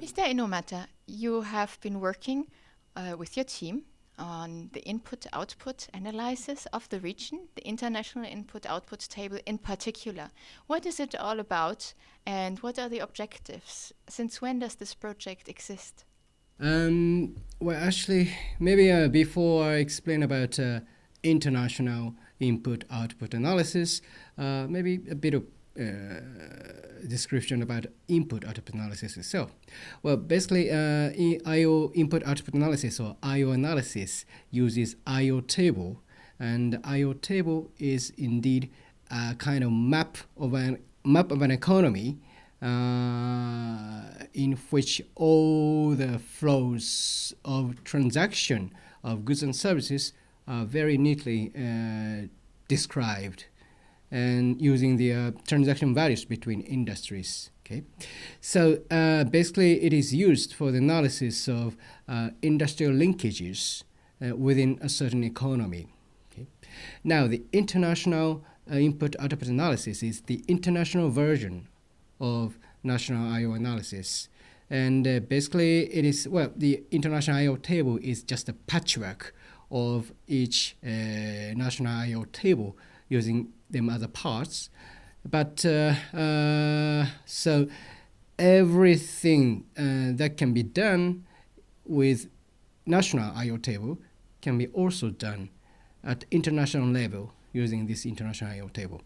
Mr. Inomata, you have been working with your team on the input-output analysis of the region, the International Input-Output Table in particular. What is it all about and what are the objectives? Since when does this project exist? Well, actually, maybe before I explain about international input-output analysis, maybe a bit of description about input-output analysis itself. Well, basically, IO input-output analysis or IO analysis uses IO table, and IO table is indeed a kind of map of an economy in which all the flows of transaction of goods and services are very neatly described and using the transaction values between industries. Okay, so basically it is used for the analysis of industrial linkages within a certain economy. Okay, now the international input-output analysis is the international version of national IO analysis. And basically it is, well, the international IO table is just a patchwork of each national IO table using them as parts. But so everything that can be done with national IO table can be also done at international level using this international IO table.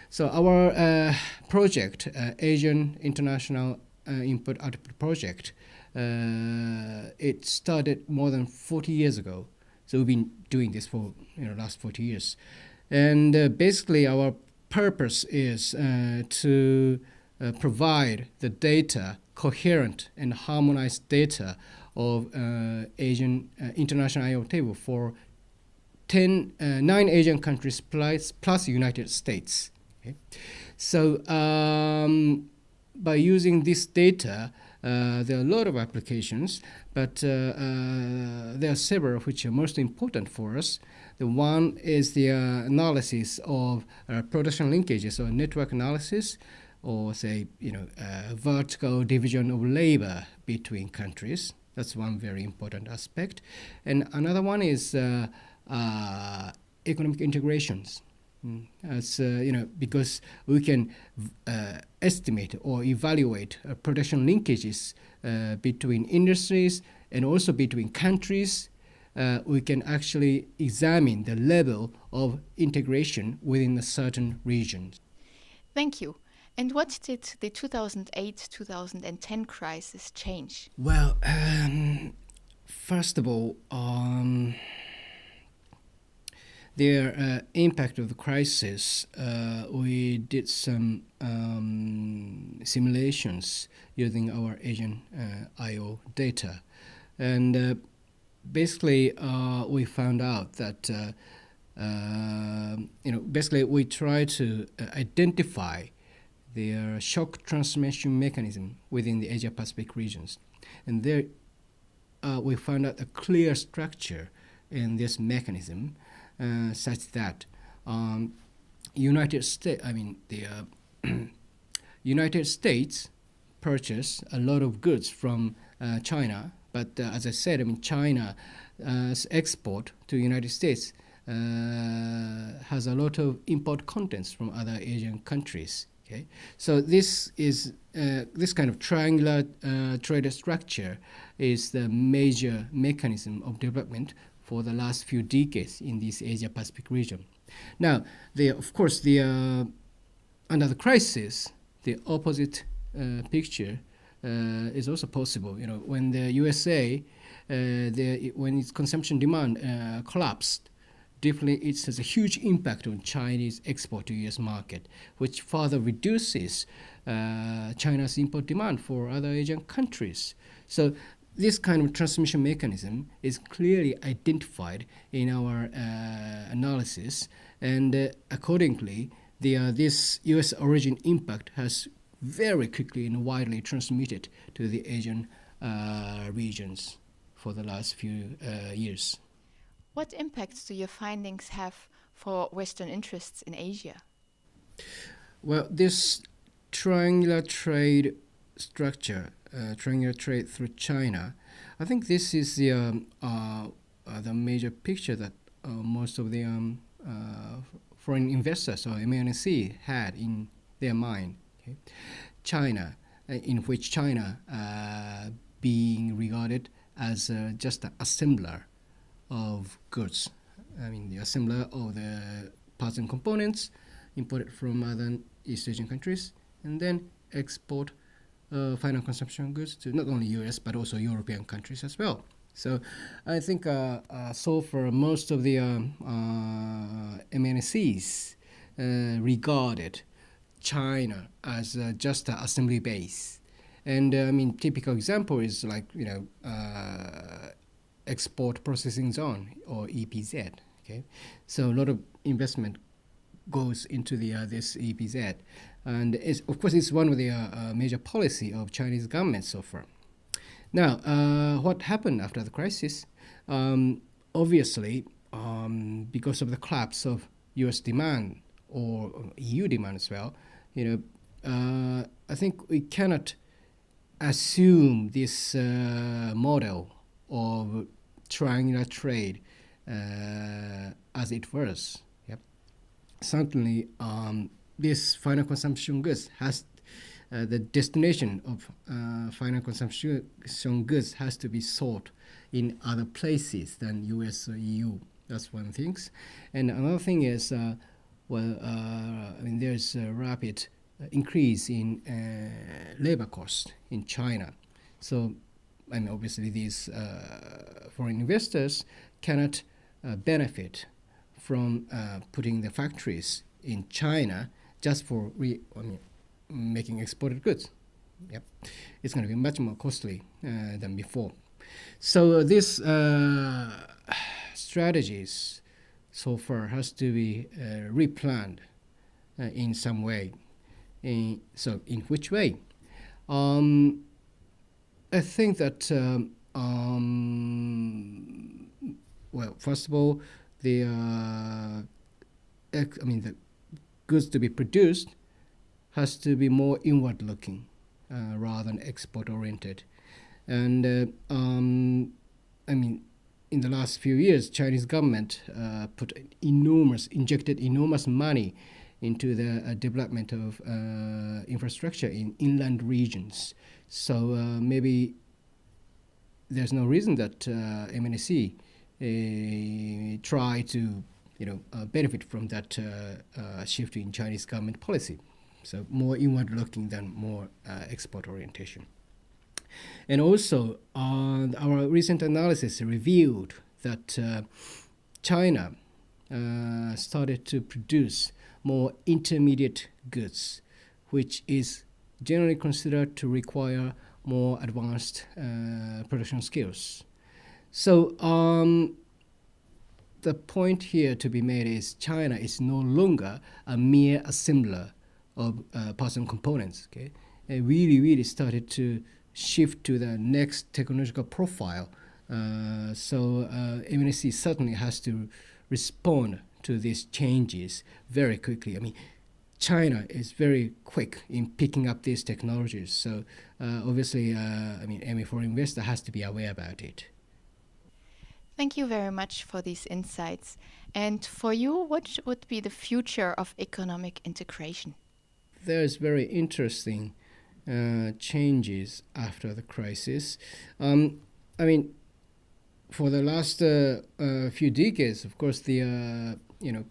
So our project, Asian International Input-Output Project, it started more than 40 years ago. So we've been doing this for last 40 years. And basically our purpose is to provide the data, coherent and harmonized data of Asian International IO table for 9 Asian countries plus United States. Okay. So by using this data, there are a lot of applications, but there are several which are most important for us. The one is the analysis of production linkages or network analysis, or say, vertical division of labor between countries. That's one very important aspect. And another one is economic integrations. As because we can estimate or evaluate production linkages between industries and also between countries. We can actually examine the level of integration within a certain region. Thank you. And what did the 2008-2010 crisis change? Well, first of all, the impact of the crisis, we did some simulations using our Asian IO data. And basically, we found out that, basically we try to identify the shock transmission mechanism within the Asia-Pacific regions. And there we found out a clear structure in this mechanism such that United States purchase a lot of goods from China, but as I said, China's export to United States has a lot of import contents from other Asian countries. Okay, so this is this kind of triangular trade structure is the major mechanism of development for the last few decades in this Asia-Pacific region. Now, of course, under the crisis, the opposite picture is also possible. When the USA, when its consumption demand collapsed, definitely it has a huge impact on Chinese export to US market, which further reduces China's import demand for other Asian countries. So this kind of transmission mechanism is clearly identified in our analysis, and accordingly, this US origin impact has very quickly and widely transmitted to the Asian regions for the last few years. What impacts do your findings have for Western interests in Asia? Well, this triangular trade structure triangular trade through China. I think this is the major picture that most of the foreign investors or MNC had in their mind. Okay? China, in which China being regarded as just an assembler of goods. I mean, the assembler of the parts and components imported from other East Asian countries, and then export final consumption goods to not only US but also European countries as well. So I think so for most of the MNCs regarded China as just an assembly base. And I mean, typical example is like, export processing zone or EPZ. Okay, so a lot of investment goes into the this EPZ, and of course it's one of the major policy of Chinese government so far. Now, what happened after the crisis? Obviously, because of the collapse of U.S. demand or EU demand as well, I think we cannot assume this model of triangular trade as it was. Yep. Certainly, this final consumption goods has the destination of final consumption goods has to be sought in other places than US or EU. That's one thing. And another thing is, there's a rapid increase in labor cost in China. So, obviously these foreign investors cannot benefit from putting the factories in China just for making exported goods. Yep, it's going to be much more costly than before. So these strategies so far has to be replanned in some way. So in which way? I think that first of all, the goods to be produced has to be more inward-looking rather than export-oriented. And in the last few years, Chinese government injected enormous money into the development of infrastructure in inland regions. So maybe there's no reason that MNC try to benefit from that shift in Chinese government policy. So more inward-looking than more export orientation. And also, our recent analysis revealed that China started to produce more intermediate goods, which is generally considered to require more advanced production skills. So the point here to be made is China is no longer a mere assembler of parts and components. Okay, it really started to shift to the next technological profile. So MNC certainly has to respond to these changes very quickly. China is very quick in picking up these technologies. So obviously, any foreign investor has to be aware about it. Thank you very much for these insights. And for you, what would be the future of economic integration? There's very interesting changes after the crisis. For the last few decades, of course, the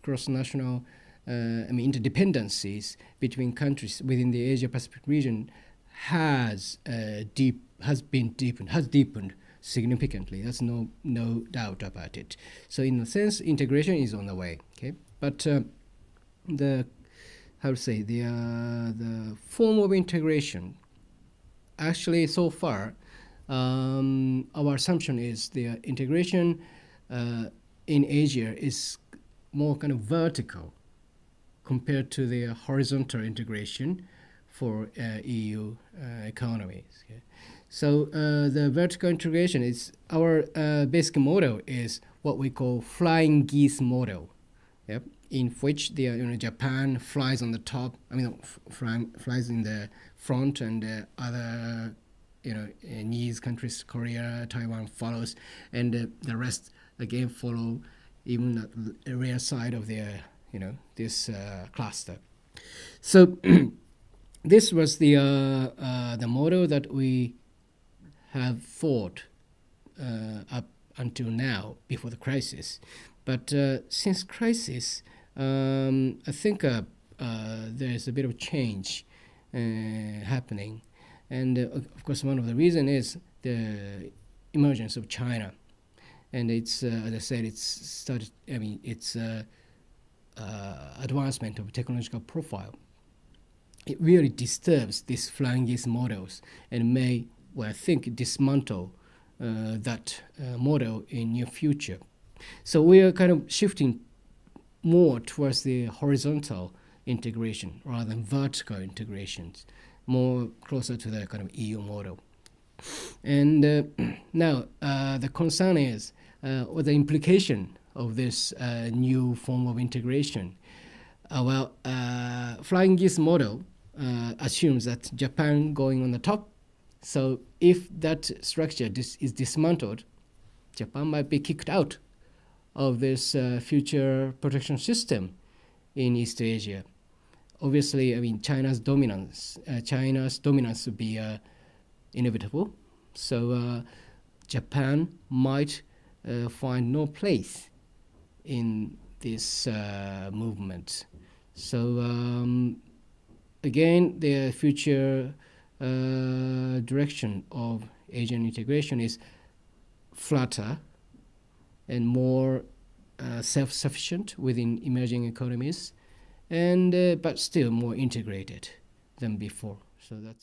cross-national interdependencies between countries within the Asia-Pacific region has deepened significantly. There's no doubt about it. So in a sense, integration is on the way. Okay, but the form of integration, actually so far, our assumption is the integration in Asia is more kind of vertical compared to the horizontal integration for EU economies. Okay? So the vertical integration is our basic model is what we call flying geese model. Yep. In which the Japan flies on the top. Flies in the front, and other needs countries, Korea, Taiwan follows, and the rest again follow, even the rear side of their this cluster. So this was the model that we have thought up until now before the crisis. But since crisis, I think there's a bit of change happening, and of course one of the reasons is the emergence of China, and it's as I said, it's started. I mean, it's advancement of technological profile. It really disturbs these flying geese models and may, well, I think, dismantle that model in near future. So we are kind of shifting more towards the horizontal integration rather than vertical integrations, more closer to the kind of EU model. And now the concern is what the implication of this new form of integration. Flying geese model assumes that Japan going on the top. So if that structure is dismantled, Japan might be kicked out of this future protection system in East Asia. Obviously, I mean, China's dominance would be inevitable. So Japan might find no place in this movement. So again, the future direction of Asian integration is flatter and more self-sufficient within emerging economies, and but still more integrated than before. So that's